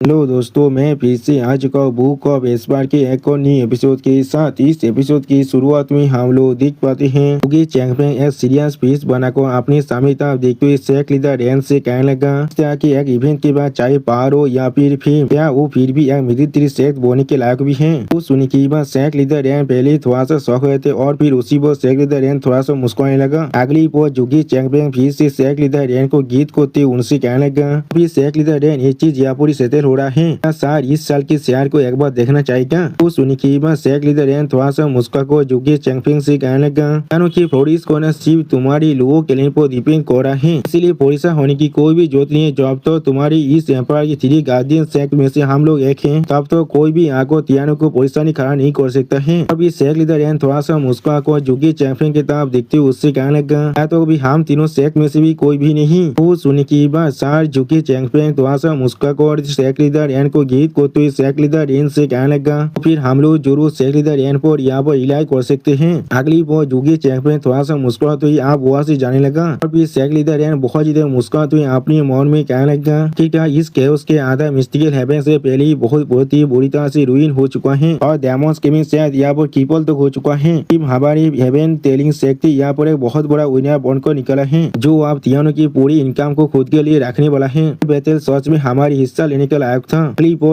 Hello दोस्तों, मैं फिर से आ चुका हूँ बुक ऑफ एस्पार के एक और नई एपिसोड के साथ। इस एपिसोड की शुरुआत में हम लोग देख पाते हैं कि चैंपियन एक सीरियस फेस बनाकर अपने सामने तरफ देखते हुए शेख लीडर रैन से कहने लगा इस तरह के एक इवेंट के बाद चाहे पार हो या फिर फेम, क्या वो फिर भी एक मिलिट्री शेख बोने के लायक भी है। तो सुनने के बाद शेख लीडर रैन पहले थोड़ा सा शौक हुए थे और फिर उसी पर शेख लीडर रैन थोड़ा सा मुस्कुराने लगा। अगली पोस्ट जुगी चैंपियन फिर से शेख लीडर रैन को गीत को उनसे कहने लगा फिर शेख लीडर रैन ये चीज यहाँ पूरी सेटल हो रहा है, सर इस साल के शेयर को एक बार देखना चाहिए। तो सुनी की बात शेख लीडर रैन थोड़ा सा मुस्का को जुगे चैंपियन से कहने लगा कि फोरिस को न सिर्फ तुम्हारी लोगों के लिए डिपेंड कर रहा है, इसीलिए फोरिसा होने की कोई भी जरूरत नहीं है। जब तो तुम्हारी इस एम्पायर की 3 गार्डियन शेख में से हम लोग एक हैं, तब तो कोई भी आको तियानो को पोलिसानी खड़ा नहीं कर सकता है। अभी शेख लीडर रैन थोड़ा सा मुस्का को जुगे चैंपियन की तरफ देखते हुए उससे कहने लगा तो अभी हम तीनों शेख में से भी कोई भी नहीं। तो सुनी की बात सर जुगे चैंपियन थोड़ा सा मुस्का को और शेख लीडर रैन को गीत को तो शेख लीडर रैन से कहने लगा फिर हम लोग जरूर शेख लीडर रैन पर यहाँ पर इलाज कर सकते हैं। अगली वो जुगी चैंपियन थोड़ा सा मुस्कुरा तो आप वहाँ से जाने लगा और फिर शेख लीडर रैन बहुत ज्यादा मुस्कुरा तो अपने मौन में कहने लगा कि क्या इस केओस के आधा मिस्टिकल हेवन से पहले ही बहुत ही बुरी तरह से रुइन हो चुका है और डेमोस गेमिंग शायद यहाँ पर कीपल तो हो चुका है। हमारी हेवन टेलिंग शेख यहाँ पर एक बहुत बड़ा विनर बनकर निकला है जो आप तियानो की पूरी इनकम को खुद के लिए रखने वाला है। बेहतर सच में हमारी हिस्सा लेने का लायक था।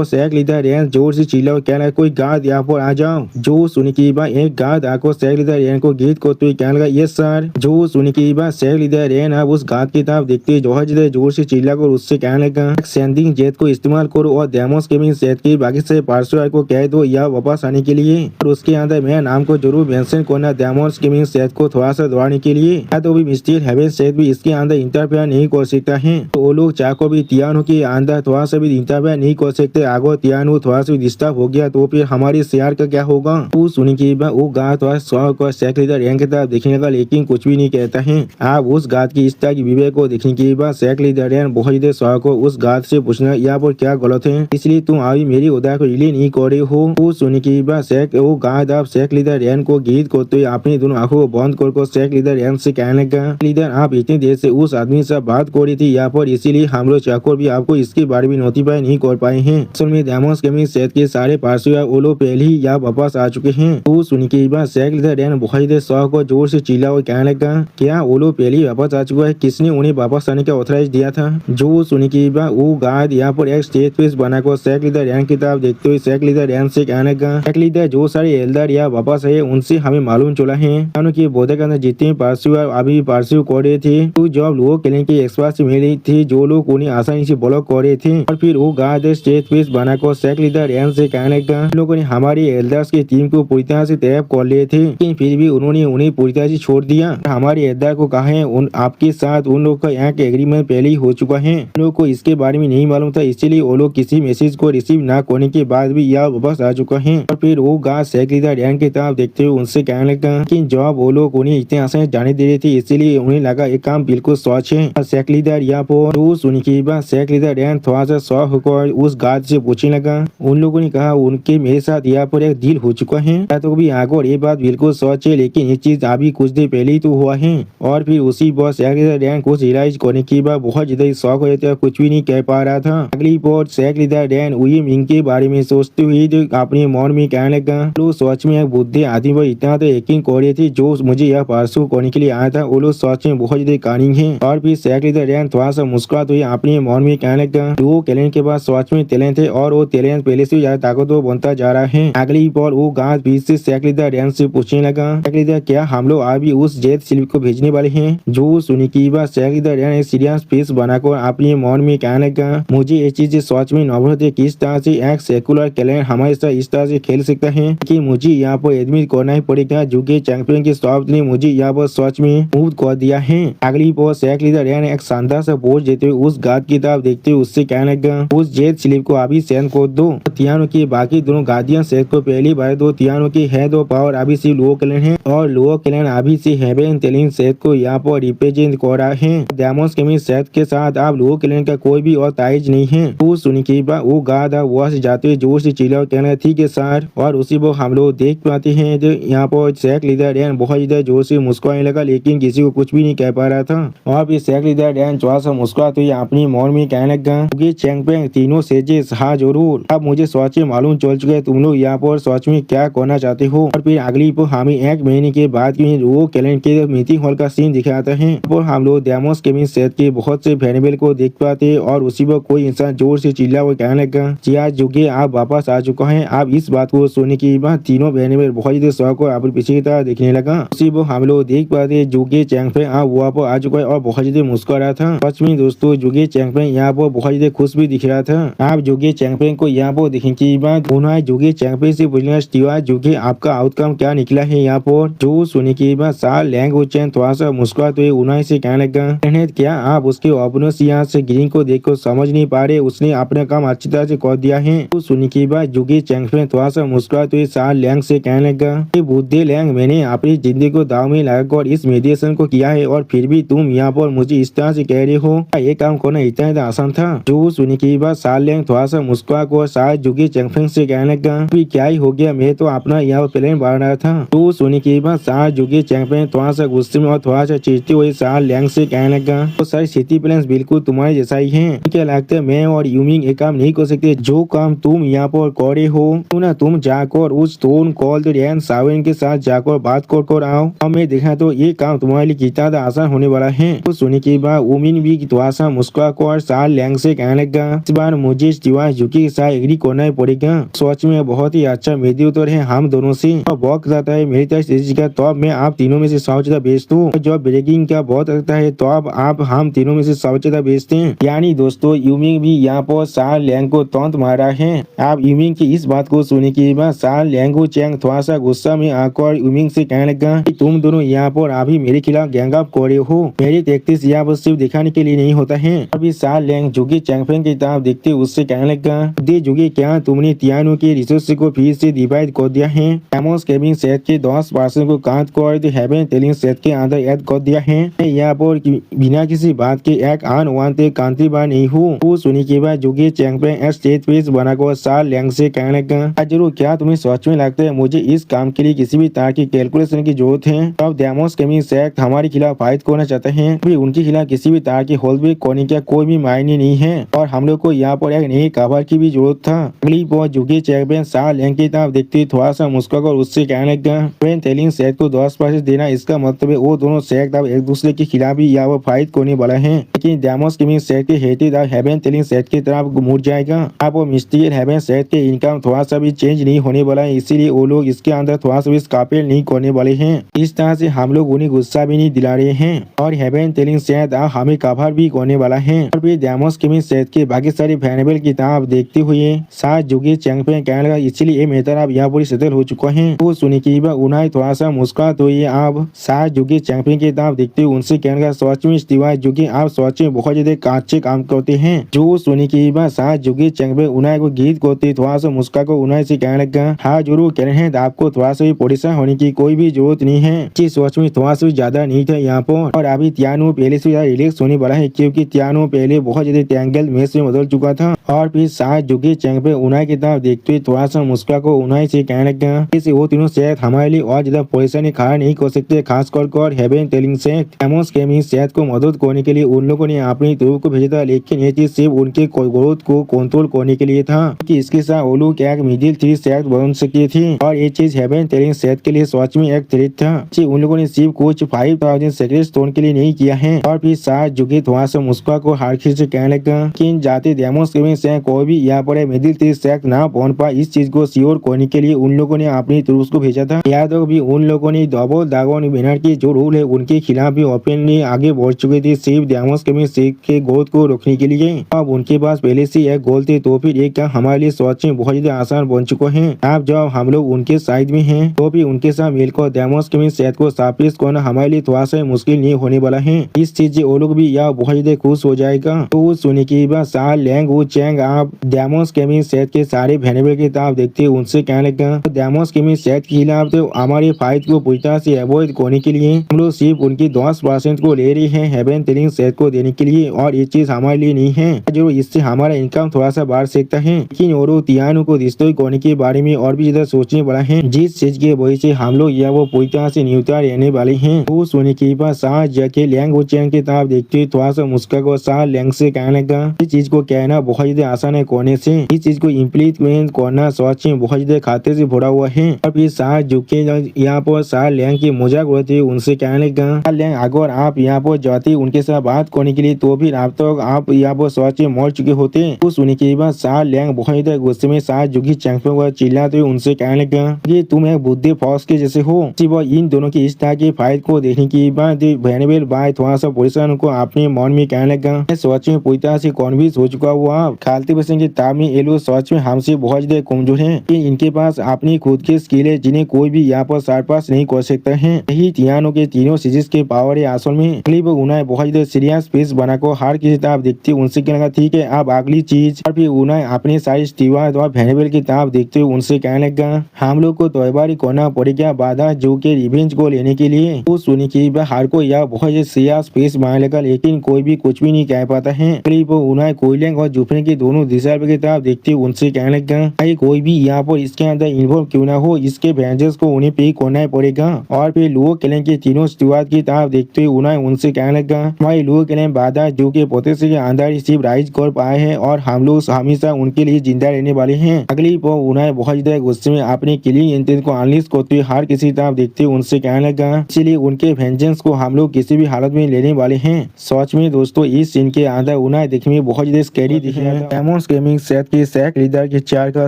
शेख लीडर रैन जोर से चिल्ला कहना कोई गार्ड यहाँ पर आ जाओ। जो सुनी की बात एक गार्ड आको शेख लीडर रैन को गीत को तो कहने लगा यस सर। जो सुनी की बात शेख लीडर रैन अब उस गार्ड की तरफ देखते जोर से चिल्ला कर उससे कहने लगा सेंडिंग जेट को इस्तेमाल करो और डेमोस गेमिंग सेट की बाकी से पार्सर को कह दो या वापस आने के लिए और उसके अंदर मेरा नाम को जरूर मेंशन करना डेमोस गेमिंग सेट को थोड़ा सा दौड़ाने के लिए। तो भी मिस्टर हेवन सेट भी इसके अंदर इंटरफेयर नहीं कर सकता है, तो वो लोग चाको भी तियानो के अंदर थोड़ा सा भी इंटरफेयर नहीं कर सकते। आगो तियानो थोड़ा सा डिस्टर्ब हो गया तो फिर हमारे शेयर का क्या होगा। वो सुनी की बात वो गार्ड थोड़ा शौक और शेख लीडर रैन की तरफ देखने का लेकिन कुछ भी नहीं कहता है। आप उस गार्ड की इस तरह की विवेक को देखने के बाद शेख लीडर रैन बहुत ज्यादा शौक हो उस गार्ड से पूछना यहाँ पर क्या गलत है, इसलिए तुम अभी मेरी उदार को रिलीज नहीं कर रहे हो। वो सुनी की बात शेख वो गार्ड आप शेख लीडर रैन को गीत करते अपनी दोनों आंखों को बंद कर शेख लीडर रैन से कहने लगा लीडर आप इतनी देर से उस आदमी से बात कर रही थी यहाँ पर, इसीलिए हम लोग चाकर भी आपको इसके बारे में नोटिफाई नहीं कर पाए हैं। असल में डेमोस गेमिंग सेट के सारे पार्सर वो लोग पहले ही यहाँ वापस आ चुके हैं। तो सुनी के बाद शेख लीडर रैन बहुत देर शौक को जोर से चिल्ला और कहने लगा क्या वो लोग पहले ही वापस आ चुका है, किसने उन्हें वापस आने का ऑथराइज दिया था। जो सुनी के बाद वो गार्ड यहाँ पर एक स्टेज पीस बनाकर शेख लीडर रैन की तरफ देखते हुए शेख लीडर रैन से कहने लगा शेख लीडर जो सारे एल्डर यहाँ वापस आए उनसे हमें मालूम चला है कि बोधे के अंदर जितने पार्सर अभी पार्सर कर रहे थे तो जब लोगों के लिए की एक्सपर्ट मिल रही थी जो लोग उन्हें आसानी से ब्लॉक कर रहे थे और फिर वो गार्ड स्टेज पीस बनाकर शेख लीडर रैन से कहने लगा लोगों ने हमारी एल्डर्स की टीम को पूरी तरह से तैयार कर लिए थे लेकिन फिर भी उन्होंने उन्हें पूरी तरह से छोड़ दिया। हमारे एल्डर को कहा है आपके साथ उन लोग का यहाँ के एग्रीमेंट पहले ही हो चुका है, उन लोग को इसके बारे में नहीं मालूम था, इसलिए वो लोग किसी मैसेज को रिसीव न करने के बाद भी यह वापस आ चुका है। और फिर वो गार्ड शेख लीडर रैन की तरफ देखते हुए उनसे कहने लगा कि जब वो लोग उन्हें इतने आसानी जाने दे रहे थे इसलिए उन्हें लगा एक काम बिल्कुल सच है। शेख लीडर यहाँ पर सुनी की बात शेख लीडर रैन थोड़ा सा शौक होकर उस गार्ड से पूछने लगा उन लोगों ने कहा उनके मेरे साथ यहाँ पर एक डील हो चुका है, तो भी आगे ये बात बिल्कुल सच है लेकिन ये चीज अभी कुछ देर पहले ही तो हुआ है। और फिर उसी पर शेख लीडर रैन कुछ रियलाइज करने के बाद बहुत ज्यादा शौक हो जाता कुछ भी नहीं कह पा रहा था। अगली बार शेख लीडर रैन वही मिंग के बारे में सोचते हुए जो अपने मन में कहने लगा तो सच में एक बुद्धि आदमी पर इतना तो यकीन कर रही थी जो मुझे यह पार्सू करने के लिए आया था वो लोग सच में बहुत ज्यादा कानिंग है। और फिर शेख लीडर रैन थोड़ा सा मुस्कुराते हुए अपने मन में कहने लगा वो टैलेंट के बाद सच में टैलेंट है और वो टैलेंट पहले से ज्यादा ताकतवर बनता जा रहा है। अगली बार वो गार्ड बीच से शेख लीडर रैन से पूछने लगा शेख लीडर क्या हम लोग अभी उस जेट स्लिप को भेजने वाले हैं। जो सुनी की बात शेख लीडर रैन एक सीरियस फेस बनाकर अपने मन में कहने लगा मुझे ये चीज सच में नवरत है किस तरह से एक सेकुलर टैलेंट हमारे साथ इस तरह से खेल सकता है कि मुझे यहाँ पर एडमिट करना ही पड़ेगा जो कि चैंपियन के स्टाफ ने मुझे यहाँ पर सच में मूव कर दिया है। अगली बार शेख लीडर रैन एक शानदार सा पोज देते हुए उस गार्ड की तरफ देखते हुए उससे कहने लगा उस जेट स्लिप को अभी सेंड कर दो। तियानो की बाकी दोनों गार्डियन शेख को पहली बार दो तियानो की है दो पावर अभी से लो क्लैन है और लो क्लैन अभी से हेवन टेलिंग शेख को यहाँ पर रिप्रेजेंट कर रहा है। डेमोस गेमिंग शेख के साथ आप लो क्लैन का कोई भी और ताइज नहीं है। तो सुनी की बात वो गार्ड वहां से जाते हुए जोर से चिल्ला कहना ठीक है सर। और उसी वो हम लोग देख पाते हैं जो यहाँ पर शेख लीडर रैन बहुत ज्यादा जोर से मुस्कुराने लगा लेकिन किसी को कुछ भी नहीं कह पा रहा था। और फिर शेख लीडर रैन थोड़ा सा मुस्कुराते हुए अपनी मौन में कहने लगा चैंपियन तीनों सेजे हाँ जरूर, अब मुझे सच में मालूम चल चुका है तुम लोग यहाँ पर सच में क्या करना चाहते हो। और फिर अगली पर हमें 1 महीने के बाद की वो कैलेंडर के मीटिंग हॉल का सीन दिखाता है और हम लोग डेमोस केविन सेट के बहुत से वेरिएबल को देख पाते हैं और उसी पर कोई इंसान जोर से चिल्ला वो कहने लगा जी आज जुगे आप वापस आ चुका है। आप इस बात को सुनने के बाद तीनों वेरिएबल बहुत ज्यादा शौक और अपने पीछे की तरह देखने लगा। उसी पर हम लोग देख पाते जुगे चैंगफेंग आप वहाँ पर आ चुका है और बहुत ज्यादा मुस्कुरा रहा था। सच में दोस्तों जुगे चैंगफेंग यहाँ पर बहुत ज्यादा खुश भी दिख रहा था। आप जुगे चैंगफेंग को यहाँ पर देखने के बाद उन्होंने जुगे चैंगफेंग से पूछना स्टीवा जुगे आपका आउटकम क्या निकला है यहाँ पर। जो सुनने के बाद साल लैंग वो चैन थोड़ा सा मुस्कुराते हुए उन्होंने से कहने लगा क्या आप उसके ओपनर्स यहाँ से ग्रीन को देखकर समझ नहीं पा रहे, उसने अपना काम अच्छी तरह से कर दिया है। तो सुनने के बाद जुगे चैंगफेंग थोड़ा सा मुस्कुराते हुए साल लैंग से कहने लगा बुद्धि लैंग मैंने अपनी जिंदगी को दाव में लगाकर इस मेडिटेशन को किया है और फिर भी तुम यहाँ पर मुझे इस तरह से कह रहे हो, ये काम करना इतना आसान था। जो सुनने के बाद साल लैंग थोड़ा सा मुस्कुरा कर शायद जुगे चैंगफेंग से कहने लगा क्या ही हो गया, मैं तो अपना यहाँ प्लान बढ़ रहा था। तो सुनने के बाद शायद जुगे चैंगफेंग थोड़ा सा गुस्से में और थोड़ा सा चिढ़ते हुए साल लैंग से कहने लगा तो सारी सिटी प्लान बिल्कुल तुम्हारे जैसा ही है। क्या लगता है मैं और यूमिंग एक काम नहीं कर सकते, जो काम तुम यहाँ पर कर रहे हो तो ना तुम जाकर उस स्टोन कोल्ड रैन सावन के साथ जाकर बात कर आओ और मैं देखा तो ये काम तुम्हारे लिए कितना आसान होने वाला है। तो सुनने के बाद यूमिंग भी थोड़ा सा मुस्कुरा कर साल लैंग से कहने लगा इस बार मुझे स्टीवा जुकी के साथ एग्री करना ही पड़ेगा। सच में बहुत ही अच्छा मेडिएटर है हम दोनों से और वक्त आता है मेरी तरफ का तो अब मैं आप तीनों में से सबसे ज्यादा बेचता हूँ। जब ब्रेकिंग का बहुत लगता है तो अब आप हम तीनों में से सबसे ज्यादा बेचते हैं। यानी दोस्तों यूमिंग भी यहाँ पर साल लैंग को तौंत मारा है। आप यूमिंग की इस बात को सुनने के बाद साल लैंग चैंग थोड़ा सा गुस्सा में आकर यूमिंग से कहने लगा तुम दोनों यहाँ पर अभी मेरे खिलाफ गैंग अप कर रहे हो, मेरी टैक्टिक्स यहाँ पर सिर्फ दिखाने के लिए नहीं होता है। अभी साल लैंग जुगे चैंगफेंग की तरफ देखते उससे कहने लगा दे जुगे क्या तुमने तियानो के रिसोर्स को फिर से डिवाइड कर दिया है, डेमोस केविन सेट के 10% को काट कर हेवन टेलिंग सेट के अंदर ऐड कर दिया है। मैं यहाँ पर बिना किसी बात के एक अनवांटेड कांट्री बार नहीं हूँ। वो सुनने के बाद जुगे चैंगफेंग एक स्टेट पेज बनाकर साल लैंग से कहने लगा जरूर क्या तुम्हें सच में लगता है मुझे इस काम के लिए किसी भी तरह की कैलकुलेशन की जरूरत है। अब डेमोस केविन सेट हमारे खिलाफ फाइट करना चाहते हैं, भी उनके खिलाफ किसी भी तरह की होल्डबैक करने का कोई भी मायने नहीं है और हम लोग को यहाँ पर एक नई कवर की भी जरूरत था। अगली बार जुगे चैंगफेंग साल लैंग की तरफ देखते थोड़ा सा मुस्कुराकर उससे कहने लगा हेवन टेलिंग सेट को 10% देना इसका मतलब है वो दोनों सेट अब एक दूसरे के खिलाफ ही यहाँ पर फाइट करने वाला है। लेकिन डेमोस केविन सेट के हेटेड हेवन टेलिंग सेट की तरफ मुड़ जाएगा। अब वो मिस्टीरियल हेवन सेट के इनकम थोड़ा सा भी चेंज नहीं होने वाला है, इसीलिए वो लोग इसके अंदर थोड़ा सा भी स्कापेल नहीं करने वाले हैं। इस तरह से हम लोग उन्हें गुस्सा भी नहीं दिला रहे हैं और हेवन टेलिंग सेट हमें कवर भी करने वाला है। और फिर डेमोस केविन सेट के बाकी सारे वेरिएबल की तरफ देखते हुए साथ जुगे चैंगफेंग कहने लगा इसलिए मेथड अब यहाँ पर सेटल हो चुका है। वो सुनने के बाद उन्हें थोड़ा सा मुस्कुरा तो ये आप साथ जुगे चैंगफेंग की तरफ देखते हुए उनसे कहने लगा सच में स्टीवा जुगे आप सच में बहुत ज्यादा अच्छे काम करते हैं। जो सुनने के बाद साथ जुगे चैंगफेंग उन्हें को गीत करते थोड़ा सा मुस्कुरा कर उन्हें से कहने लगा हाँ जरूर कह रहे हैं आपको थोड़ा सा भी परेशान होने की कोई भी जरूरत नहीं है। जी सच में थोड़ा सा ज्यादा नहीं था यहाँ पर और अभी तियानो पहले से ज्यादा रिलैक्स होने वाला है क्योंकि तियानो पहले बहुत ज्यादा टैंगल मैच में बदल चुका था। और फिर साथ जुगे चैंगफेंग उन्हें की तरफ देखते हुए थोड़ा सा मुस्कुरा कर उन्हें से कहने लगा इसे वो तीनों सेट हमारे लिए और ज्यादा परेशानी खड़ा नहीं कर सकते, खास कर हेवन टेलिंग सेट डेमोस केविन सेट को मदद करने के लिए उन लोगों ने अपनी तरफ को भेजा था, लेकिन ये चीज सिर्फ उनके ग्रोथ को कंट्रोल करने के लिए था कि इसके साथ वो लोग एक मिडिल 3 सेट बन सकती थी और ये चीज हेवन टेलिंग सेट के लिए सच में एक थ्रेट था। उन लोगों ने सिर्फ कुछ 5000 सेक्रेट स्टोन के लिए नहीं किया है। और फिर साथ जुगे थोड़ा सा मुस्कुरा को हार्ड से कहने लगा कि जाते डेमोस केविन सेट कोई भी यहाँ पर मिडिल 3 सेट ना पहुंच पाए, इस चीज को श्योर करने के लिए उन लोगों ने अपनी तरफ को भेजा था। याद हो भी उन लोगों ने डबल ड्रैगन बैनर की जो रूल है उनके खिलाफ भी ओपनली आगे बढ़ चुके थे सिर्फ डेमोस केविन सेट के ग्रोथ को रोकने के लिए। अब उनके पास पहले से एक गोल थे तो फिर एक काम हमारे लिए सोच में बहुत ज्यादा आसान बन चुका है। अब जब हम लोग उनके साइड में हैं तो भी उनके साथ मिलकर डेमोस केविन सेट को साबित करना हमारे लिए थोड़ा सा मुश्किल नहीं होने वाला है। इस चीज से वो लोग भी यह बहुत ज्यादा खुश हो जाएगा। तो सुनने के बाद साल लैंग वो चैंग आप डेमोस केविन सेट के सारे वेरिएबल की तरफ देखते उनसे कहने लगा डेमोस केविन सेट के खिलाफ तो हमारे फाइट को पूरी तरह से अवॉइड करने के लिए हम लोग सिर्फ उनकी 10% को ले रहे हैं हेवन टेलिंग सेट को देने के लिए और ये चीज हमारे लिए नहीं है जो इससे हमारा इनकम थोड़ा सा बढ़ सकता है। लेकिन और तियानो को डिस्ट्रॉय करने के बारे में और भी ज्यादा सोचने वाला है जिस चीज के वजह से हम लोग या वो पूरी तरह से न्यूट्रल रहने वाले हैं। वो सुनने के बाद साथ जाके लैंग वो चैंग की तरफ देखते थोड़ा सा मुस्कुरा को साथ लैंग से कहने लगा इस चीज को कहने कहना बहुत ज्यादा आसान है कोने से। इस चीज को इम्प्लीमेंट करना सच में बहुत ज्यादा खाते से भरा हुआ है। और फिर शाह झुके यहाँ पर शाह लियांग की मजाक उड़ाते हुए उनसे कहने लगा, शाह लियांग अगर आप यहाँ पर जाती उनके साथ बात करने के लिए तो फिर आप तक आप यहाँ पर सच में मर चुके होते। तो सुनने के बाद शाह लियांग बहुत ज्यादा गुस्से में शाह झुकी चैंपियन को चिल्लाते हुए उनसे कहने लगा कि तुम एक बुद्धि फॉक्स के जैसे हो। इन दोनों की इस तरह की फाइट को देखने के बाद वेनेबल भाई थोड़ा सा परेशान को अपने मन में कहने लगा, मैं सच में पूरी तरह से कन्विंस हो चुका हुआ खालते बसन के ताब में ये लोग सच में हमसे बहुत ज्यादा कमजोर हैं कि इनके पास अपनी खुद की स्किल है जिन्हें कोई भी यहाँ पर सरपास नहीं कर सकता है। यही तीनों के तीनों सीरीज के पावर है असल में। उन्हें बहुत ज्यादा सीरियस पेश बनाकर हर किसी तरफ देखते उनसे कहने लगा, ठीक है अब अगली चीज। और फिर उन्हें अपने सारे स्टीवर्ड और वेनेबल की तरफ देखते हुए उनसे कहने लगा, हम लोग को तैयारी करना पड़ेगा बाधा जो के रिवेंज को लेने के लिए। तो सुनी की हर को यह बहुत सीरियस पेश बनाने लगा लेकिन कोई भी कुछ भी नहीं कह पाता है। उन्हें कोयलिंग और जुफने की दोनों दिशा की तरफ देखते हुए उनसे कहने लगा, कोई भी यहाँ पर इसके अंदर इन्वॉल्व क्यों ना हो इसके वेंजर्स को उन्हें पे करना पड़ेगा। और फिर लुओ केलेंग के तीनों स्टीवर्ड की तरफ देखते हुए उन्हें उनसे कहने लगा, भाई लुओ केलेंग बाधा जो के पोते से अंदर सिर्फ राइज कर पाए हैं और हम लोग हमेशा उनके लिए जिंदा रहने वाले हैं। अगली पर उन्हें बहुत ज्यादा गुस्से में अपने किलिंग इंटेंट को अनलिस्ट करते हुए हर किसी तरफ देखते हुए उनसे कहने लगा, इसलिए उनके वेंजेंस को हम लोग किसी भी हालत में लेने वाले हैं। सच में दोस्तों इस सीन के अंदर उन्हें देखने में बहुत ज्यादा स्कैरी दिख रहा है। एमोस गेमिंग सेट के सैक लीडर के चेयर का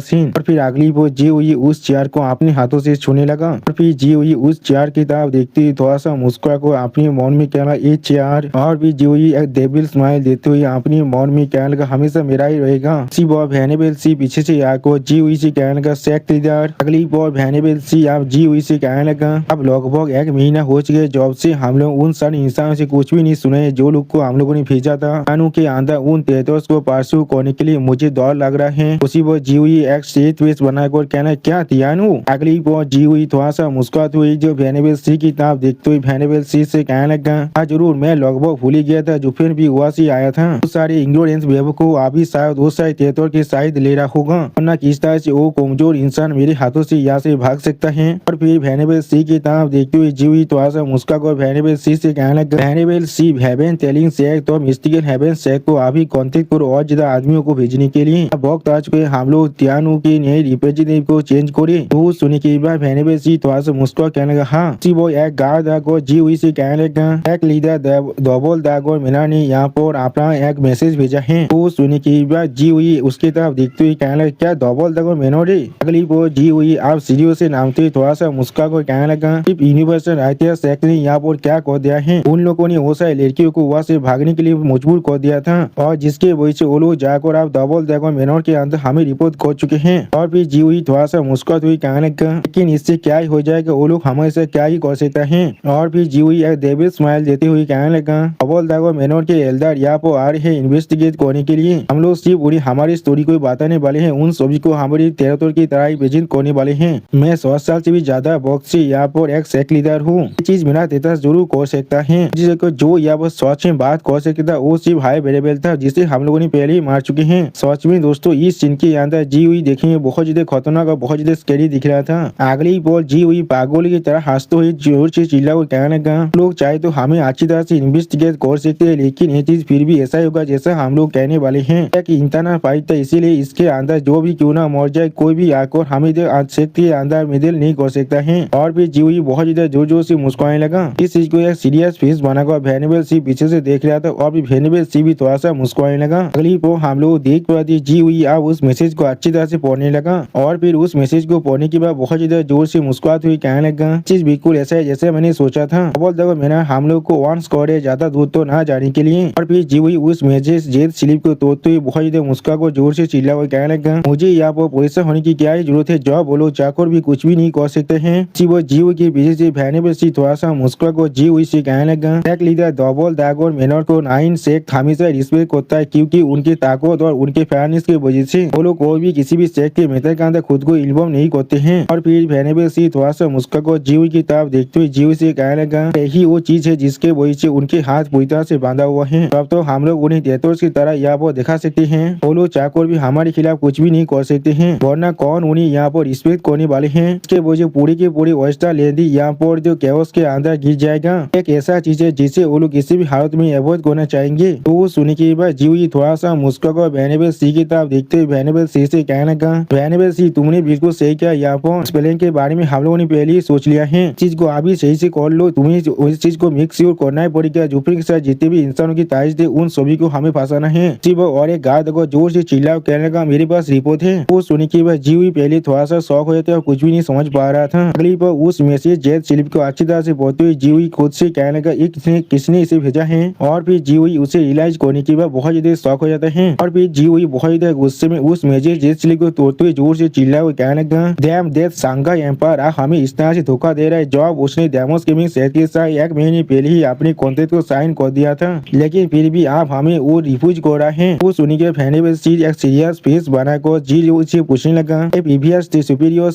सीन। और फिर अगली वो जी हुई उस चेयर को अपने हाथों से छूने लगा। और फिर जी हुई उस चेयर की तरफ देखती हुई थोड़ा सा मुस्कुरा को अपने मन में कहना ये चेयर। और भी जी हुई एक डेविल स्माइल देते हुए अपने मन में कहने लगा हमेशा मेरा ही रहेगा। सी बॉय वेनेबल सी पीछे से आकर जी हुई से कहने लगा, सैक लीडर। अगली बॉय वेनेबल सी आप जी हुई से कहने लगा, अब लगभग 1 महीना हो चुके जब से हम लोग उन सारे इंसानों से कुछ भी नहीं सुने जो लोग को हम लोगों ने भेजा था कानू के अंदर उन टेटर्स को परस्यू करने के लिए। मुझे डर लग रहा है। उसी वो जी हुई एक स्ट्रेट फेस बनाकर कहना, क्या तियानु। अगली बार जी हुई थोड़ा सा मुस्कुराती हुई जो वेनेबल सी की तरफ देखते हुए वेनेबल सी से कहने लगा, हाँ जरूर मैं लगभग भूल ही गया था जो फिर भी हुआ से आया था। उस सारे इंग्रेडिएंट्स वेब को अभी शायद उस सारे टेटर के शायद ले रहा होगा वरना किस तरह से वो कमजोर इंसान मेरे हाथों से यहाँ से भाग सकता है। और फिर वेनेबल सी की तरफ देखते हुए जी हुई थोड़ा सा मुस्कुराकर वेनेबल सी से कहने लगा, वेनेबल सी हैवन टेलिंग सैक तो मिस्टिकल हैवन सैक को अभी कॉन्टेक्ट करो और ज्यादा आदमियों को भेजने के लिए। अब वक्त आ चुके हम लोग तियानु के नए रिप्रेजेंटेटिव को चेंज करे। तो सुनने के बाद वेनेबल सी थोड़ा सा मुस्कुरा कहने लगा, हाँ सी वो एक गार्ड को जी हुई से कहने लगा, एक लीडर डबल दाग और मीना ने यहाँ पर अपना एक मैसेज भेजा है। तो सुनने के बाद जी हुई उसकी तरफ देखते हुए कहने लगा, क्या डबल दाग और मीना रे। अगली वो जी हुई आप सीढ़ियों से नामते थोड़ा सा मुस्कुरा कर कहने लगा, सिर्फ यूनिवर्सल राइटर सैक ने यहाँ पर क्या कर दिया है, उन लोगों ने वो सारी लड़कियों को वहाँ से भागने के लिए मजबूर कर दिया था और जिसके वजह से वो लोग जाकर आप डबल दाग और मेनोर के अंदर हमें रिपोर्ट कर चुके हैं। और फिर जी हुई थोड़ा सा मुस्कुराती हुई कहने लगा, लेकिन इससे क्या ही हो जाएगा, वो लोग हमेशा क्या ही कर सकता है। और फिर जी हुई एक डेविल स्माइल देते हुए कहने लगा, डबल दाग और मेनोर के एल्डर यहाँ पर आ रहे हैं इन्वेस्टिगेट करने के लिए। हम लोग सिर्फ उन्हें हमारी स्टोरी को बताने वाले हैं, उन सभी को हमारी टेरिटोरी की तरह ही प्रेजेंट करने वाले हैं। मैं 100 साल से भी ज्यादा वक्त से यहाँ पर एक सैक लीडर हूँ। ये चीज मेरा देता जरूर कर सकता है जिसे जो यहाँ पर सच में बात कर सकता था वो सिर्फ हाई वेरिएबल था जिसे हम लोगों ने पहले ही मार चुके हैं। सच में दोस्तों इस सीन के अंदर जी हुई देखने में बहुत ज्यादा खतरनाक और बहुत ज्यादा स्कैरी दिख रहा था। अगली बॉल जी हुई पागल की तरह हंसते हुए जोर से चिल्ला और कहने लगा, लोग चाहे तो हमें अच्छी तरह से इन्वेस्टिगेट कर सकते हैं लेकिन ये चीज फिर भी ऐसा ही होगा जैसा हम लोग कहने वाले हैं। एक इंटरनल फाइट था इसीलिए इसके अंदर जो भी क्यों ना मर जाए कोई भी आकर हमें के अंदर मिडिल नहीं कर सकता है। और फिर जी हुई बहुत ज्यादा जोर जोर से मुस्कुराने लगा। इस चीज को एक सीरियस फेस बनाकर वेनेबल सी पीछे से देख रहा था और भी वेनेबल सी भी थोड़ा सा मुस्कुराने लगा। अगली को हम लोग देख पाते जी हुई आप उस मैसेज को अच्छी तरह से पढ़ने लगा और फिर उस मैसेज को पढ़ने के बाद बहुत ज्यादा जोर से मुस्कुराते हुए कहने लगा, चीज बिल्कुल ऐसा है जैसे मैंने सोचा था। डबल दाग मैंने हम लोग को वार्न करे ज्यादा दूर तो ना जाने के लिए। और फिर जी हुई उस मैसेज जेल स्लिप को तोड़ते हुए बहुत ज्यादा मुस्कुरा को जोर से चिल्ला हुआ कहने लगा, मुझे यहाँ पर परेशान होने की क्या जरूरत है, जो बोलो चाकर भी कुछ भी नहीं कर सकते हैं। वो जी हुई के पीछे से वेनेबल सी थोड़ा सा मुस्कुरा को जी हुई से कहने लगा, एक लीडर डबल दाग और मेनर को नाइन सेक हमेशा रिस्पेक्ट करता है क्योंकि उनकी ताकत और उनके फेयरनेस की वजह से वो लोग कोई भी किसी भी सेक के मेथड के अंदर खुद को इन्वॉल्व नहीं करते हैं। और फिर वेनेबल सी थोड़ा सा मुस्कुरा को जी हुई की तरफ देखते हुए जी हुई से कहने लगा, यही वो चीज है जिसके वजह से उनके हाथ पूरी तरह से बांधा हुआ है। अब तो हम लोग उन्हें डेटर्स की तरह यहाँ पर दिखा सकते हैं। वो लोग चाकर भी हमारे खिलाफ कुछ भी नहीं कर सकते हैं वरना कौन उन्हें यहाँ पर रिस्पेक्ट करने वाले हैं। इसके वजह पूरी की पूरी वेस्टा लेंदी यहाँ पर जो कैओस के अंदर गिर जाएगा। एक ऐसा चीज है जिसे वो लोग किसी भी हालत में अवॉइड करना चाहेंगे। तो सुनने के बाद जी हुई थोड़ा सा सा मुस्कुराकर वेनेबल सी की तरफ देखते हुए वेनेबल सी से कहने लगा, वेनेबल सी तुमने बिल्कुल सही किया। यहाँ पर स्पेलिंग के बारे में हम लोगों ने पहले ही सोच लिया है, चीज को आप ही सही से कर लो, तुम्हें उस चीज को मेक श्योर करना ही पड़ेगा। जुफिन के साथ जितने भी इंसानों की तारीफ थे उन सभी को हमें फंसाना है। सिर्फ और एक गार्ड को जोर से चिल्ला कहने लगा, मेरे पास रिपोर्ट है। वो सुनी की वह जीवी पहले थोड़ा सा शौक हो जाते और कुछ भी नहीं समझ पा रहा था। अगली पर उस मैसेज जेट स्लिप को अच्छी तरह से पढ़ते हुए जीवी खुद से कहने लगा, किसने इसे भेजा है। और फिर जीवी उसे रियलाइज करने की बहुत ज्यादा शौक हो जाता है। और फिर जीवी बहुत ज्यादा गुस्से में उस मैसेज जेट स्लिप को तोड़ते हुए जोर से चिल्ला हुए कहने लगा, डैम दैट शांघाई एम्पायर हमें इस तरह से धोखा दे रहा है। जब उसने डेमोस गेमिंग सेट के साथ 1 महीने पहले ही अपने कॉन्ट्रैक्ट को साइन कर दिया था, लेकिन फिर भी आप हमें वो रिफ्यूज कर रहा है। वो सुनी के वेनेबल सी एक सीरियस फेस बनाकर जी उसे पूछने लगा, previous superior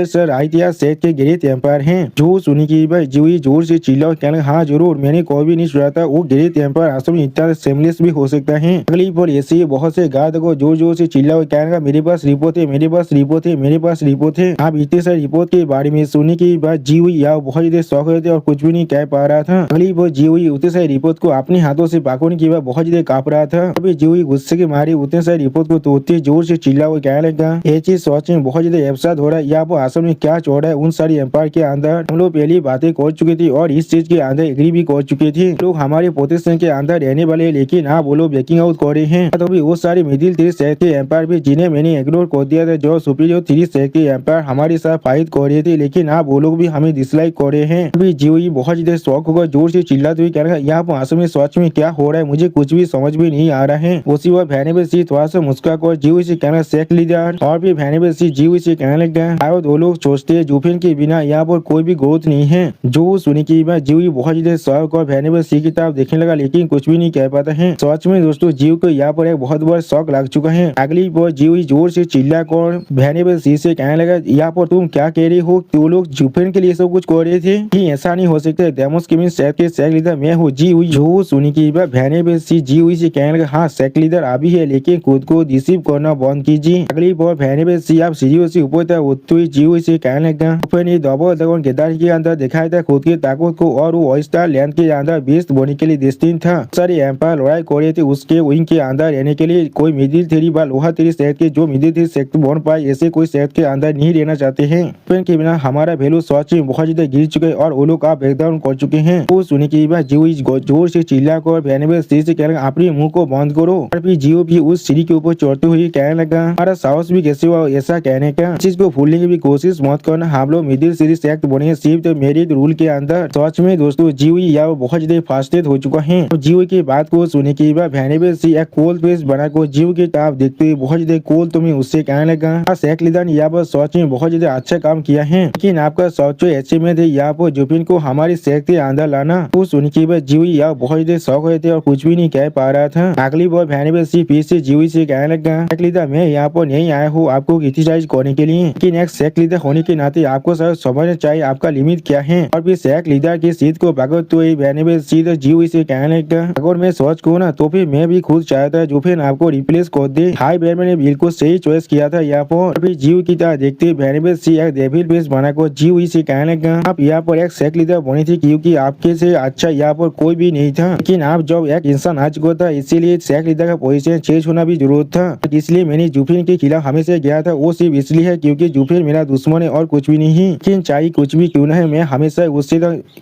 set idea set के ग्रेट एम्पायर हैं। जो सुनी की जीवी जोर से चिल्ला कहने, हाँ जरूर, मैंने कोई भी नहीं सुना था वो ग्रेट एम्पायर असल में इतना सेमलेस भी हो सकता है। अगली पर ऐसे बहुत से गार्ड को जोर जोर से चिल्ला कहने, मेरे पास रिपोर्ट है, मेरे पास रिपोर्ट है, मेरे पास रिपोर्ट है। आप इतने सारे रिपोर्ट के बारे में सुनने की बात जीवी या बहुत ज्यादा शौक होते और कुछ भी नहीं कह पा रहा था। अगली पर जीवी उतने सारे रिपोर्ट को अपने हाथों से पाकोने की बात बहुत ज्यादा कांप रहा था। अभी जीवी गुस्से के मारे उतने सारे रिपोर्ट को तोड़ते जोर से चिल्ला हुआ कहने लगा, ये चीज सोच में बहुत ज्यादा एहसास हो रहा है। यहाँ पर आसम में क्या चोड़ है उन सारी एम्पायर के अंदर हम लोग पहली बातें कर चुके थे और इस चीज के अंदर एग्री भी कर चुके थे। लोग हमारे पोजीशन के अंदर रहने वाले, लेकिन आप वो लोग ब्रेकिंग आउट कर रहे हैं। तो भी वो सारे मिडिल 3 शहर के एम्पायर भी जिन्हें मैंने इग्नोर कर दिया था, जो सुपीरियर 3 शहर के एम्पायर हमारे साथ फाइट कर रहे थे, लेकिन आप वो लोग भी हमें डिसलाइक कर रहे हैं। अभी जीवी बहुत ज्यादा शौक होगा जोर से चिल्लाते हुए कह रहा है, यहाँ पर आसम में सच में क्या हो रहा है मुझे कुछ भी समझ में नहीं आ रहा है। उसी वक्त वेनेबल सी थोड़ा सा मुस्कुराकर जीवी से कहना, सेक लीडर। और फिर वेनेबल सी जीवी से कहने लग गया, शायद वो लोग सोचते हैं जुफिन के बिना यहाँ पर कोई भी ग्रोथ नहीं है। जो सुनी की जीवी बहुत ज्यादा शौक और वेनेबल सी की तरफ देखने लगा, लेकिन कुछ भी नहीं कह पाता है। सच में दोस्तों जीव को यहाँ पर एक बहुत बड़ा शौक लग चुका है। अगली बार जीवी जोर से चिल्ला कर वेनेबल सी से कहने लगा, यहाँ पर तुम क्या कह रही हो, तो लोग जुफिन के लिए सब कुछ कर रहे थे कि ऐसा नहीं हो सकता। डेमोस गेमिंग सेट के सेक लीडर मैं हूँ जी हुई। जो सुनी की वेनेबल सी जी हुई से कहने लगा, हाँ सेक लीडर अभी है, लेकिन खुद को डिसीव करना बंद कीजिए। अगली बार वेनेबल सी आप सीढ़ियों से ऊपर तक उठते हुए जी हुई से कहने लगा, अपने डबल ड्रैगन केदार के अंदर दिखाया था खुद की ताकत को और वो ऑयस्टर लैंड के अंदर बेस्ट बनने के लिए डेस्टिन था। सारे एम्पायर लड़ाई कर रहे थे उसके विंग के अंदर रहने के लिए। कोई मिडिल 3 बार लोहा 3 सेट के जो मिडिल 3 सेट बन पाए, ऐसे कोई सेट के अंदर नहीं रहना चाहते हैं। पेन के बिना हमारा वैल्यू सच में बहुत ज्यादा गिर चुके और वो लोग आप ब्रेकडाउन कर चुके हैं। वो सुनी की जीव जोर से चिल्ला कर वेनेबल सी से कहने लगा, अपने मुंह को बंद करो। और फिर जीव भी उस सीढ़ी के ऊपर चढ़ते हुए कहने लगा, हमारा साहस भी कैसे हुआ ऐसा कहने का, चीज को भूलने की भी कोशिश मत करना। हम लोग मिडिल सीरीज सेट बने सिर्फ तो मेरिट रूल के अंदर। सच में दोस्तों जीव या बहुत ज्यादा फ्रस्ट्रेट हो चुका है। तो जीव की बात को सुनने के बाद वेनेबल सी एक कोल फेस बनाकर जीव की तरफ देखते हुए बहुत ज्यादा कोल तुम्हें उससे कहने लगा, सेक लीडर यहाँ पर सच में बहुत ज्यादा अच्छा काम किया है, लेकिन आपका सोच अचीवमेंट है यहाँ पर जुफिन को हमारी सेक के अंदर लाना। वो सुन के बाद जीव या बहुत ज्यादा शौक हुए थे और कुछ भी नहीं कह पा रहा था। अगली बार वेनेबल सी फिर से जीव से कहने लगा, सेक लीडर मैं यहाँ पर नहीं आया हूँ आपको क्रिटिसाइज करने के लिए, लेकिन एक सेक लीडर होने के नाते आपको समझना चाहिए आपका लिमिट क्या है। और फिर सेक लीडर की सीट को भागते हुए वेनेबल सी जीव से कहने लगा, अगर मैं सोच कहूँ ना तो फिर मैं भी खुद चाहता जुफिन आपको रिप्लेस कर दे। हाई बैरमैन ने बिल्कुल सही चॉइस किया था यहाँ पर। फिर जीव की तरह देखते वेनेबल सी एक डेविल फेस बनाकर जीव से कहने लगा, आप यहाँ पर एक सेक लीडर बनी थी क्योंकि आपके से अच्छा यहाँ पर कोई भी नहीं था, लेकिन आप जब एक इंसान आ चुका था इसीलिए सेक लीडर का पोजीशन चेंज होना भी जरूरत था। इसलिए मैंने जुफिन के खिलाफ हमेशा गया था, वो सिर्फ इसलिए है क्योंकि जुफिन मेरा दुश्मन है और कुछ भी नहीं। लेकिन चाहे कुछ भी क्यों न है मैं हमेशा उससे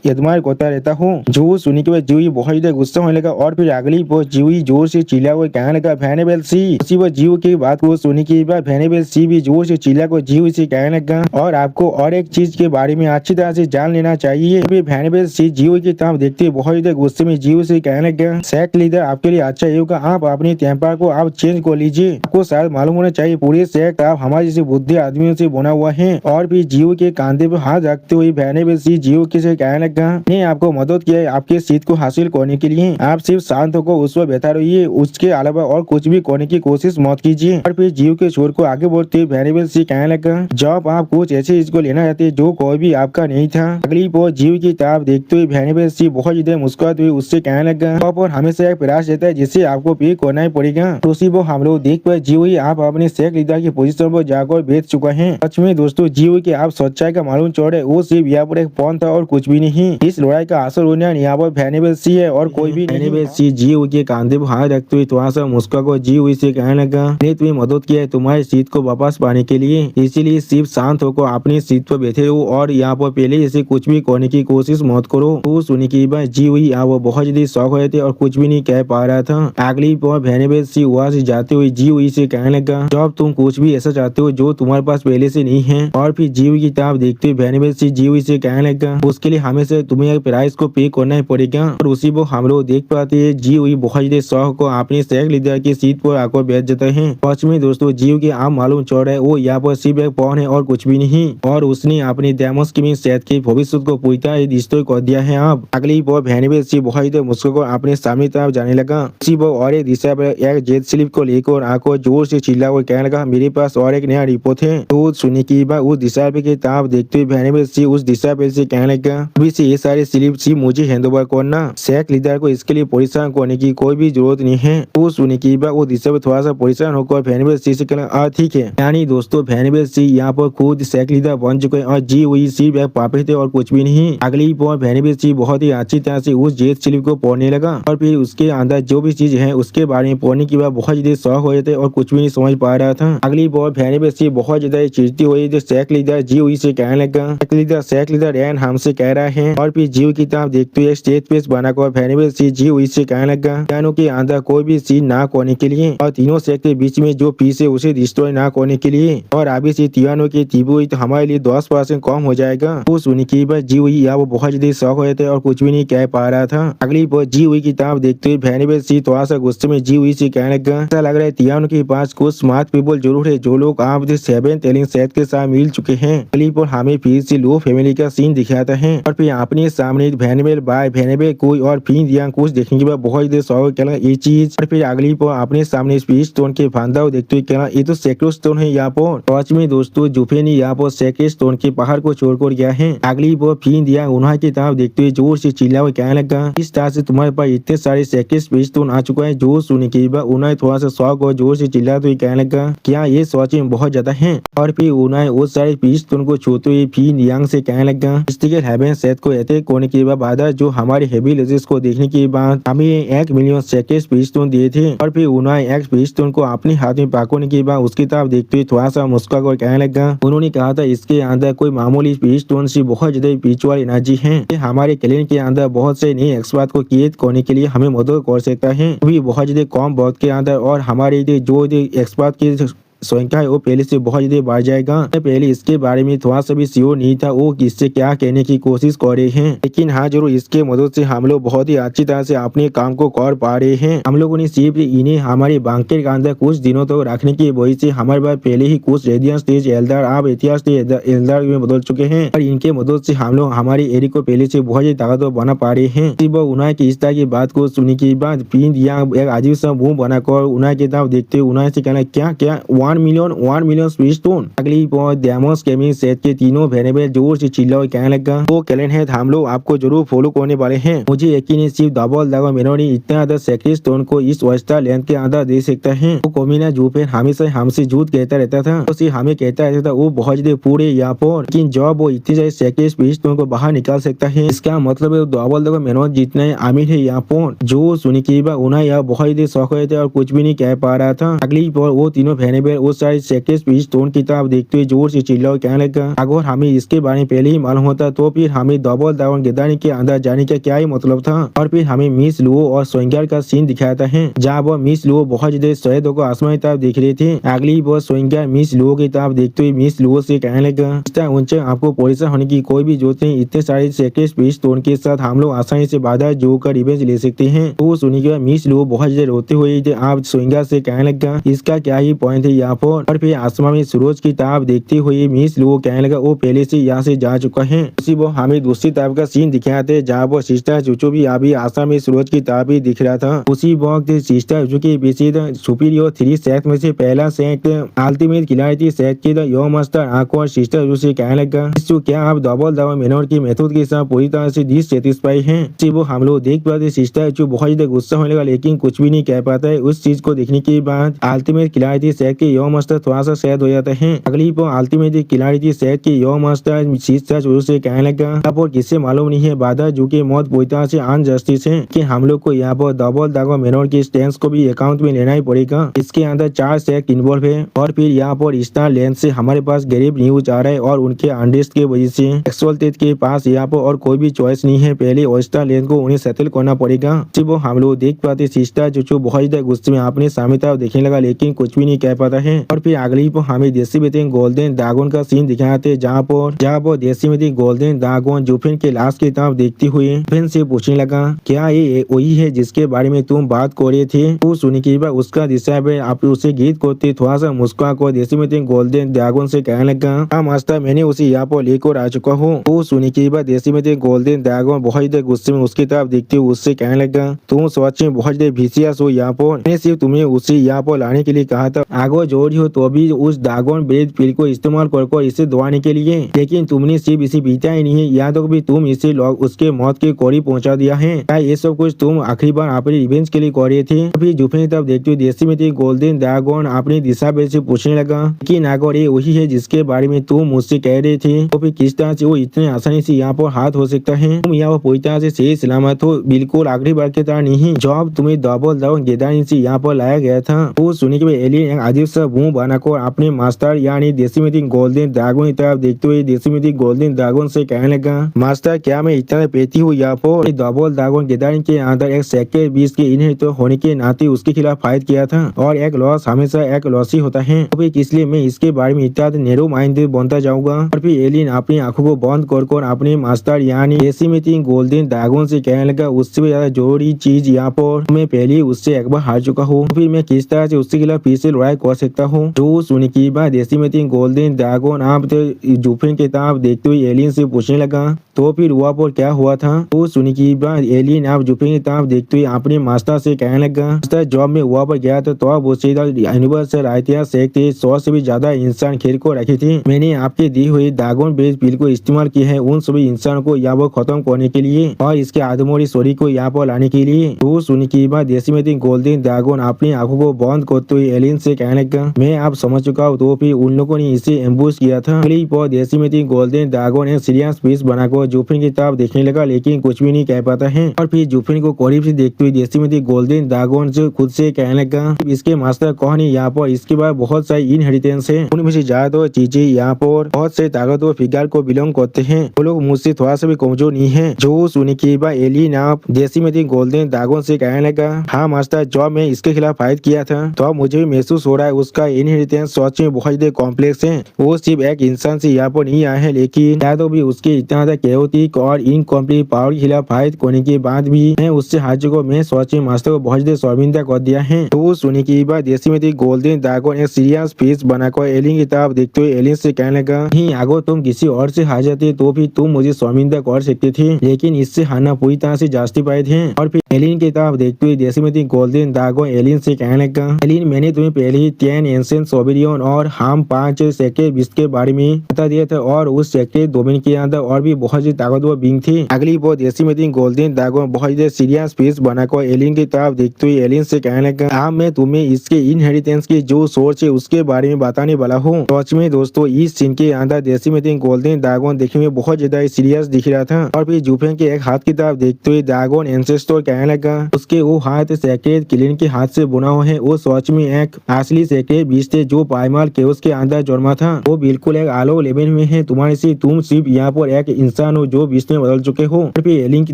एडमायर करता रहता हूँ। जो सुनी के बाद जीव बहुत ज्यादा गुस्सा होने लगा और फिर अगली जीव जोर से चिल्ला हुआ कहने लगा, वेनेबल सी। उसी वक्त जीव की बात को सुनी के बाद वेनेबल सी भी जोर से चिल्ला कर जीव से कहने लगा, और आपको और एक चीज के बारे में अच्छी तरह से जान लेना चाहिए। वेनेबल सी जीव की तरफ देखते बहुत ज्यादा गुस्से में जीव से कहने लगा, सेक लीडर आपके लिए अच्छा ही होगा, आप अपने टेम्पर को आप चेंज कर लीजिए। आपको शायद मालूम होना चाहिए पूरे सेक्ट आप हमारे जैसे बुद्धि आदमियों से बना हुआ है। और भी जीव के कांधे पर हाथ रखते हुए वेनेबल सी जीव के से कहने लगा, ने आपको मदद किया है आपके सीट को हासिल करने के लिए, आप सिर्फ शांत होकर उस पर बैठा रहिए, उसके अलावा और कुछ भी करने की कोशिश मत कीजिए। और फिर जीव के छोर को आगे बढ़ते वेनेबल सी कहने लगा, जब आप कुछ ऐसे चीज को लेना चाहते जो कोई भी आपका नहीं था। अगली बार जीव की तरफ देखते हुए वेनेबल सी बहुत ज्यादा मुस्कुराते हुए उससे कहने लगा, और हमेशा एक प्रयास रहता है जिससे आपको पे करना ही पड़ेगा। तो उसी वो हम लोग देख पाए जीव ही आप अपने सेक लीडर की पोजीशन पर जाकर बैठ चुका है। सच में दोस्तों जीव की आप सच्चाई का मालूम चौड़े वो सिर्फ यहाँ पर एक पॉन था और कुछ भी नहीं। इस लड़ाई का असर होने यहाँ पर वेनेबल सी है और कोई भी नहीं। वेनेबल सी जीव के कांधे पर हाथ रखते हुए थोड़ा सा मुस्का को जी हुई से कहने लगा, मैंने तुम्हें मदद किया है तुम्हारी सीट को वापस पाने के लिए, इसीलिए सिर्फ शांत होकर अपनी सीट पर बैठे हो और यहाँ पर पहले इसे कुछ भी करने की कोशिश मत करो। तो सुनी की बात जी हुई यहाँ वो बहुत जल्दी शौक हो थे और कुछ भी नहीं कह पा रहा था। अगली बार भेनेबेल सी वहाँ से जाते हुए जी हुई से कहने लगा, जब तुम कुछ भी ऐसा चाहते हो जो तुम्हारे पास पहले से नहीं है, और फिर जी हुई की किताब देखते हुए भेनेबेल सी जी हुई से कहने लगा, उसके लिए हमेशा तुम्हें प्राइस को पे करना ही पड़ेगा। और उसी वो हम लोग देख पाते हैं जी हुई बहुत जल्दी शौक को अपने सेक लीडर की सीट पर आकर बैठ जाते हैं। पश्चिमी दोस्तों जीव की आम मालूम चल रहा है वो यहाँ पर सिर्फ एक पौन है और कुछ भी नहीं, और उसने अपनी डेमोस की सेहत के भविष्य को पूछता डिस्ट्रॉय कर दिया है। अब अगली बार भेनेबेल सी बहुत मुस्कुराकर अपने सामने तरफ जाने लगा। उसी वो और एक दिशा पर एक जेट स्लिप को लेकर आकर जोर से चिल्ला कर कहने लगा, मेरे पास और एक नया रिपोर्ट है। तो सुनने की बात उस दिशा पे की ताब देखते हुए भेनेबेल सी उस दिशा पे से कहने लगा, अभी से ये सारे स्लिप सी मुझे हैंडओवर करना, सेक लीडर को इसके लिए परेशान करने की कोई भी जरूरत नहीं है। तो सुनने की बात वो दिशा पे थोड़ा सा परेशान होकर भेनेबेल सी से कहना, ठीक है। यानी दोस्तों भेनेबेल सी यहाँ पर खुद सेक लीडर बन चुके हैं और जी हुई सिर्फ एक पापड़ थे और कुछ भी नहीं। अगली बार भेनेबेल सी बहुत ही अच्छी तरह से उस जेट स्लिप को पढ़ने लगा और फिर उसके अंदर जो भी चीज है उसके बारे में पढ़ने की बात बहुत ज्यादा शौक हो जाते और कुछ भी नहीं समझ पा रहा था। अगली बार भेनेबेल सी बहुत ज्यादा चिढ़ती हुई जो सेक लीडर जी हुई से कहने लगा, सेक लीडर रैन हमसे कह रहा है, और फिर जीव की तरफ देखते हुए स्टेज पेस बनाकर भेनेबेल सी जी हुई से कहने लगा, पियानो के अंदर कोई भी सीन ना करने के लिए और तीनों सेक के बीच में जो पीस है उसे डिस्ट्रॉय ना करने के लिए, और अभी से पियानो की तीव्रता तो हमारे लिए 10% कम हो जाएगा। वो सुनी की बात जी हुई या वो बहुत ज्यादा शौक हो जाते और कुछ भी नहीं कह पा रहा था। अगली बार जी हुई की तरफ देखते हुए भेनेबेल सी थोड़ा सा गुस्से में जी हुई से कहने लगा, ऐसा लग रहा है पियानो के पास कुछ स्मार्ट पीपल जरूर है जो लोग आप 7 एलियन सेट के साथ मिल चुके हैं। अगली पर हमें फिर से लो फैमिली का सीन दिखाता है और फिर अपने सामने भेनेबेल बाय भेनेबेल कोई और फिर दिया कुछ देखने के बाद बहुत ज्यादा शौक कहना ये चीज, और फिर अगली पर अपने सामने स्पीच स्टोन के फांदा देखते हुए कहना ये तो सेक्रो स्टोन है। यहाँ पर टॉर्च में दोस्तों जुफे ने यहाँ पर सेक्रो स्टोन के पहाड़ को छोड़कर गया है। अगली पर फिर दिया उन्हें की तरफ देखते हुए जोर से चिल्ला हुआ कहने लगा, इस तरह से तुम्हारे पास इतने सारे सेक्रो स्पीच स्टोन आ चुका है। जोर सुनने के बाद उन्हें थोड़ा सा शौक और जोर से चिल्लाते हुए कहने लगा, क्या ये सोच में बहुत ज्यादा है, और फिर उन्हें उस सारे स्पीच स्टोन को छूते हुए फिर यांग से कहने लगा, हेवन सेट को अटैक करने के बाद जो हमारे हेवी लेजेस को देखने के बाद हमें 1 मिलियन सेकेंड स्पीच स्टोन दिए थे, और फिर उन्हें एक स्पीच स्टोन को अपने हाथ में पकड़ने के बाद उसकी तरफ देखते हुए थोड़ा सा मुस्कुराकर कहने लगा, उन्होंने कहा था इसके अंदर कोई मामूली स्पीच स्टोन से बहुत ज्यादा स्पिरिचुअल एनर्जी है, हमारे क्लिनिक के अंदर बहुत से नए एक्सपर्ट को क्रिएट करने के लिए हमें मदद कर सकता है, भी बहुत ज्यादा कम वक्त के अंदर, और हमारे जो एक्सपर्ट की संख्या है वो पहले से बहुत ज्यादा बढ़ जाएगा। पहले इसके बारे में थोड़ा सा भी श्योर नहीं था वो किससे क्या कहने की कोशिश कर रहे हैं, लेकिन हाँ जरूर इसके मदद से हम लोग बहुत ही अच्छी तरह से अपने काम को कर पा रहे हैं। हम लोगों ने सिर्फ इन्हें हमारे बंकर के अंदर कुछ दिनों तक रखने की वजह से हमारे पास पहले ही कुछ रेडियंस तेज एल्डर आप इतिहास एल्डर में बदल चुके हैं, और इनके मदद से हम लोग हमारी एरिया को पहले से बहुत ज्यादा ताकतवर बना पा रहे हैं। सिर्फ उन्हें की इस तरह की बात को सुनने के बाद पिन या एक अजीब सा मुंह बनाकर उन्हें की तरफ देखते हुए उन्हें से कहना, क्या क्या 1 मिलियन स्पीच स्टोन। अगली बार डेमोस गेमिंग सेट के तीनों भेनेबेल जोर से चिल्ला और कहने लगा, वो कैलेंड है हम लोग आपको जरूर फॉलो करने वाले हैं। मुझे यकीन है सिर्फ डबल दगा मेनोनी इतना ज्यादा सेक्रेट स्टोन को इस वर्स्टा लेंथ के अंदर दे सकता है। वो कोमिना जूफेन हमेशा हमसे झूठ कहता रहता था, उसे हमें कहता रहता था वो बहुत ज्यादा पूरे यहाँ पर, लेकिन जब वो इतने सारे सेक्रेट स्पीच स्टोन को बाहर निकाल सकता है इसका मतलब है डबल दगा मेनोन जितना अमीर है यहाँ पर। जो सुनी की बात उन्हें यह बहुत ज्यादा शौक थे और कुछ भी नहीं कह पा रहा था। अगली बार वो तीनों भेनेबेल वो सारे सेक्रेट स्पीच स्टोन की तरफ देखते हुए जोर से चिल्ला और कहने लगा, अगर हमें इसके बारे में पहले ही मालूम होता तो फिर हमें डबल दावन गिदानी के अंदर जाने का क्या ही मतलब था। और फिर हमें मिस लुओ और सोइंगर का सीन दिखाता है जहाँ वो मिस लुओ बहुत ज्यादा शहीदों को आसमान की तरफ देख रहे थे। अगली बार सोइंगर मिस लुओ की तरफ देखते हुए मिस लुओ से कहने लगा, उनसे आपको परेशान होने की कोई भी जरूरत नहीं, इतने सारे सेक्रेट स्पीच स्टोन के साथ हम लोग आसानी से बाधा जो कर रिवेंज ले सकते हैं। तो सुनी के मिस लुओ बहुत ज्यादा रोते हुए आप सोइंगर से कहने लगा, इसका क्या ही पॉइंट है यहाँ पर। और फिर आसमान में सूरज की तरफ देखते हुए मिस लुओ कहने लगा, वो पहले से यहाँ से जा चुका है। उसी वो हमें दूसरी तरफ का सीन दिखाते जहाँ वो सिस्टर चुचू भी अभी आसमान में सूरज की तरफ ही दिख रहा था। उसी वक्त सिस्टर चुचू के पीछे सुपीरियर 3 सेट में से पहला सेट अल्टीमेट खिलाड़ी थी सेट की यो मास्टर आंखों और सिस्टर चुचू से कहने लगा, क्या आप डबल दावा मेनोर की मेथड के साथ पूरी तरह से डिससेटिस्फाई हैं। उसी वो हम लोग देख पाते सिस्टर चुचू बहुत ज्यादा गुस्सा होने लगा लेकिन कुछ भी नहीं कह पाता है। उस चीज को देखने के बाद अल्टीमेट खिलाड़ी थी सेट के युवा मास्टर थोड़ा सा सैड हो जाता है। अगली पर अल्टीमेट खिलाड़ी थी सैड की युवा मास्टर शीशा शुरू से कहने लगा यहाँ पर किससे मालूम नहीं है बाधा जो की मौत पूरी से अनजस्टिस है कि हम लोग को यहाँ पर डबल दागो मेनोर की स्टैंड को भी अकाउंट में लेना ही पड़ेगा। इसके अंदर 4 सेक्ट इन्वॉल्व है और फिर यहाँ पर स्टार लेंस से हमारे पास गरीब न्यूज आ रहा है और उनके अंडर्स्ट की वजह से एक्सोल्टेड के पास यहाँ पर और कोई भी चॉइस नहीं है, पहले ऑस्टार लेंस को उन्हें सेटल करना पड़ेगा। सिर्फ हम लोग देख पाते सिस्टर जो बहुत ज्यादा गुस्से में अपने सामने तरफ देखने लगा लेकिन कुछ भी नहीं कह पाता है। और फिर अगली पर हमें देसी में गोल्डन ड्रैगन का सीन दिखाते जहाँ पर देसी में गोल्डन ड्रैगन जुफिन के लाश की तरफ देखती हुई फिर से पूछने लगा क्या ये वही है जिसके बारे में तुम बात कर रहे थे। वो सुनने के बाद उसका दिशा पे आप उसे गीत करते थोड़ा सा मुस्कुरा कर देसी में गोल्डन ड्रैगन से कहने लगा हाँ मास्टर मैंने उसे यहाँ पर लेकर आ चुका हूँ। वो सुनने के बाद देसी में गोल्डन ड्रैगन बहुत ज्यादा गुस्से में उसकी तरफ देखते हुए उससे कहने लगा तुम सच में बहुत ज्यादा भिसियस हो यहाँ पर, मैंने सिर्फ तुम्हें उसे यहाँ पर लाने के लिए कहा था। आगे जोड़ हो तो भी उस ड्रैगन ब्रेड पिल को इस्तेमाल कर इसे दौड़ाने के लिए, लेकिन तुमने सिर्फ इसे पीता ही नहीं है यहाँ तक भी तुम इसे उसके मौत के करीब पहुंचा दिया है। क्या ये सब कुछ तुम आखिरी बार अपने रिवेंज के लिए कर रहे थे। अभी जुफिन की तरफ देखते हुए देसी में गोल्डन ड्रैगन अपनी दिशा पे से पूछने लगा कि नागौर ये वही है जिसके बारे में तुम मुझसे कह रहे थे, तो फिर किस तरह से वो इतने आसानी से यहाँ पर हाथ हो सकता है। तुम यहाँ पर पूरी तरह से सही सलामत हो, बिल्कुल आखिरी बार की तरह नहीं जब तुम्हें डबल दाउन गेदानी से यहाँ पर लाया गया था। वो सुनने के बाद एलियन एक अजीब सा मुंह बनाकर अपने मास्टर यानी देसी में गोल्डन ड्रैगन की तरफ देखते हुए देसी में गोल्डन ड्रैगन से कहने लगा मास्टर क्या मैं इतना पेटी हूँ यहाँ पर डबल ड्रैगन गेदानी के अंदर एक सेक्टर 20 के इनहेरिट होने के नाते उसके खिलाफ फाइट किया था और एक लॉस हमेशा एक लॉस ही होता है, तो फिर इसलिए मैं इसके बारे में इतना नैरो माइंडेड बनता जाऊंगा। और फिर एलियन अपनी आंखों को बंद कर अपने मास्टर यानी देसी में गोल्डन ड्रैगन से कहने लगा उससे भी ज्यादा जरूरी चीज यहाँ पर मैं पहले उससे एक बार हार चुका हूँ, फिर मैं किस तरह से उसके खिलाफ फिर से लड़ाई कर सकता हूँ। जो सुनने की बात देसी में गोल्डन ड्रैगन आप जुफिन के तरफ देखते हुए एलियन से पूछने लगा तो फिर वहाँ पर क्या हुआ था। तो सुनने की बात एलियन आप जुफिन की तरफ देखते हुए अपने मास्टर से कहने लगा मास्टर जॉब में वहाँ पर गया था तो वो सीधा यूनिवर्सल इतिहास से 100 से भी ज्यादा इंसान खेल को रखे थे। मैंने आपके दी हुई ड्रैगन बेस बिल को इस्तेमाल किया है उन सभी इंसान को यहाँ पर खत्म करने के लिए और इसके आदमोरी सोरी को यहाँ पर लाने के लिए। तो सुनने की बात देसी में गोल्डन ड्रैगन अपनी आंखों को बंद करते हुए एलियन से कहने लगा मैं आप समझ चुका हूँ। तो फिर उन लोगों ने इसे एम्बुश किया था। देसी में गोल्डन ड्रैगन एक सीरियस पीस बनाकर जुफिन की तरफ देखने लगा लेकिन कुछ भी नहीं कह पाता है। और फिर जुफिन को करीब से देखते हुए देसी में गोल्डन ड्रैगन से खुद से कहने लगा इसके मास्टर कौन है यहाँ पर, इसके बाद बहुत सारी इनहेरिटेंस है, उनमें से ज्यादा चीजें यहाँ पर बहुत से ताकतवर फिगर को बिलोंग करते हैं, वो लोग मुझसे थोड़ा सा भी कमजोर नहीं है। जो सुनने के बाद एलियन आप देसी में गोल्डन ड्रैगन से कहने लगा हाँ मास्टर जब मैं इसके खिलाफ फाइट किया था तो मुझे भी महसूस हो रहा है उसका इनहेरिटेंस सच में बहुत ज्यादा कॉम्प्लेक्स है। वो सिर्फ एक इंसान से यहाँ पर नहीं आया है लेकिन शायद भी उसके इतना ज्यादा केओटिक और इनकम्प्लीट पावर के खिलाफ फाइट करने के बाद भी मैं उससे हार चुका। मैं सच में मास्टर को बहुत ज्यादा शर्मिंदा कर दिया है। तो सुनने की बात देसी में गोल्डन ड्रैगन एक सीरियस फेस बनाकर एलियन की तरफ देखते हुए एलियन से कहने लगा नहीं अगर तुम किसी और से हार जाते तो भी तुम मुझे शर्मिंदा कर सकते थे लेकिन इससे हारना पूरी तरह से जस्टिफाइड है। और फिर एलियन की तरफ देखते हुए देसी में गोल्डन ड्रैगन एलियन से कहने लगा एलियन मैंने तुम्हें पहले ही 10 एंशिएंट सोबेरियन और हम 5 सेक्टर 20 के बारे में बता दिया था और उस सेक्टर डोमेन के अंदर और भी बहुत सी ताकतवर बींग थी। अगली बार देसी में गोल्डन ड्रैगन बहुत ज्यादा सीरियस फेस बनाकर एलियन की तरफ देखते हुए एलियन से कहने लगा अब मैं तुम्हें इसके इनहेरिटेंस की जो सोर्स है उसके बारे में बताने वाला हूँ। सच में दोस्तों इस सीन के अंदर देसी में गोल्डन ड्रैगन देखने में बहुत ज्यादा सीरियस दिख रहा था। और फिर जुफिन के एक हाथ की तरफ देखते हुए ड्रैगन एंसेस्टर कहने लगा उसके वो हाथ सेक्रेट क्लीन के हाथ से बुना हुआ है, वो सच में एक असली सेक्रेट बीज थे जो प्राइमल केओस के अंदर जन्मा था। वो बिल्कुल एक आलो लेवल में है तुम्हारे से, तुम सिर्फ यहाँ पर एक इंसान हो जो बीच में बदल चुके हो। और फिर एलियन की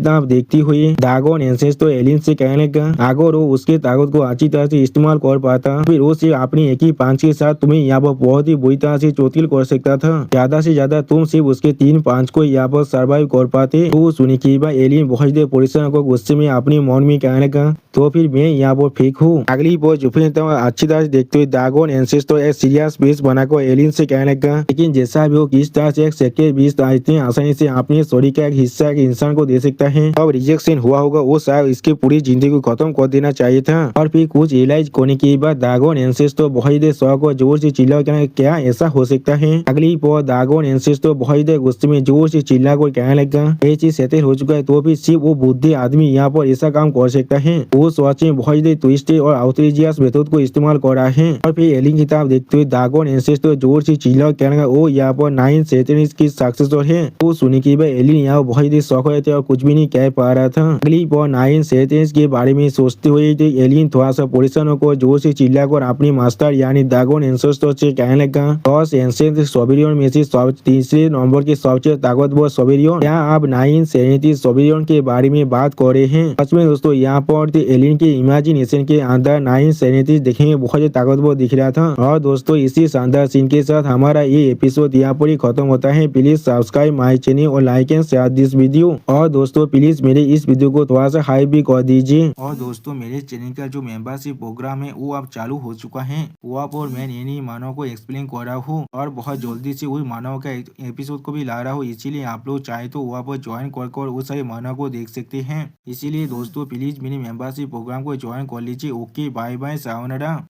तरफ देखती हुई ड्रैगन एंसेस्टर एलियन से कहने लगा अगर वो उसके ताकत को अच्छी तरह से इस्तेमाल कर पाता फिर वो सिर्फ अपनी एक ही पांच के साथ तुम्हें यहाँ पर बहुत ही बुरी तरह से चोटिल कर सकता था। ज्यादा से ज्यादा तुम सिर्फ उसके 3-5 को यहाँ पर सर्वाइव कर पाते। तो सुनी की बात एलियन बहुत देर परेशान को गुस्से में अपनी मन में कहने लगा तो फिर मैं यहाँ पर फेक हूँ। अगली बार जुफिन अच्छी तरह से देखते हुए ड्रैगन एंसेस्टर एक सीरियस पेश बनाकर एलियन से कहने लगा लेकिन जैसा भी हो किस तरह से एक सेक्टर 20 इतनी आसानी से अपने शरीर का एक हिस्सा एक इंसान को दे सकता है। अब रिजेक्शन हुआ होगा वो शायद इसकी पूरी जिंदगी को खत्म कर देना चाहिए था। और फिर कुछ रियलाइज करने के बाद ड्रैगन एंसेस्टर बहुत देर शौक और जोर से चिल्ला क्या ऐसा हो सकता है। अगली बार ड्रैगन एंसेस्टर बहुत देर गुस्से में जोर से चिल्ला कर कहने लगा ये चीज सेटल हो चुका है तो फिर सिर्फ वो बुद्धि आदमी यहाँ पर ऐसा काम कर सकता है। वो सोच में बहुत देर ट्विस्ट और आउटरीजियस मेथड को इस्तेमाल कर रहा है। और और फिर एलियन की तरफ देखते हुए दागोन एंसेस्टर जोर से चिल्ला कहने लगा, ओ यहाँ पर 9 की सक्सेसर है। वो सुनी कि भाई एलियन यहाँ बहुत ही शौक रहे थे और कुछ भी नहीं कह पा रहा था। अगली बार 9 के बारे में सोचते हुए तो एलियन थोड़ा सा परेशान होकर जोर से चिल्लाकर अपनी मास्टर यानी दागोन एंसेस्टर से कहने लगा, टॉस एंसेंट सोबेरियन में से तीसरे नंबर के सबसे ताकतवर सोबेरियन, क्या आप 9 सोबेरियन के बारे में बात कर रहे हैं? सच में दोस्तों यहाँ पर एलियन के इमेजिनेशन के अंदर 9 देखने में बहुत ही ताकतवर दिख रहा था। और दोस्तों इसी शानदार सीन के साथ हमारा ये एपिसोड यहाँ पर ही खत्म होता है। प्लीज सब्सक्राइब माई चैनल और like and share this video. और दोस्तों प्लीज मेरे इस वीडियो को थोड़ा सा हाइप भी कर दीजिए। और दोस्तों मेरे चैनल का जो मेंबरशिप प्रोग्राम है वो अब चालू हो चुका है। वो आप और मैं नई मानव को एक्सप्लेन कर रहा हूँ और बहुत जल्दी से वही मानव का एपिसोड को भी ला रहा हूँ। इसीलिए आप लोग चाहे तो वहाँ पर ज्वाइन कर उस सारे मानव को देख सकते हैं। इसीलिए दोस्तों प्लीज मेरे मेंबरशिप प्रोग्राम को ज्वाइन कर लीजिए। Okay bye bye sayonara.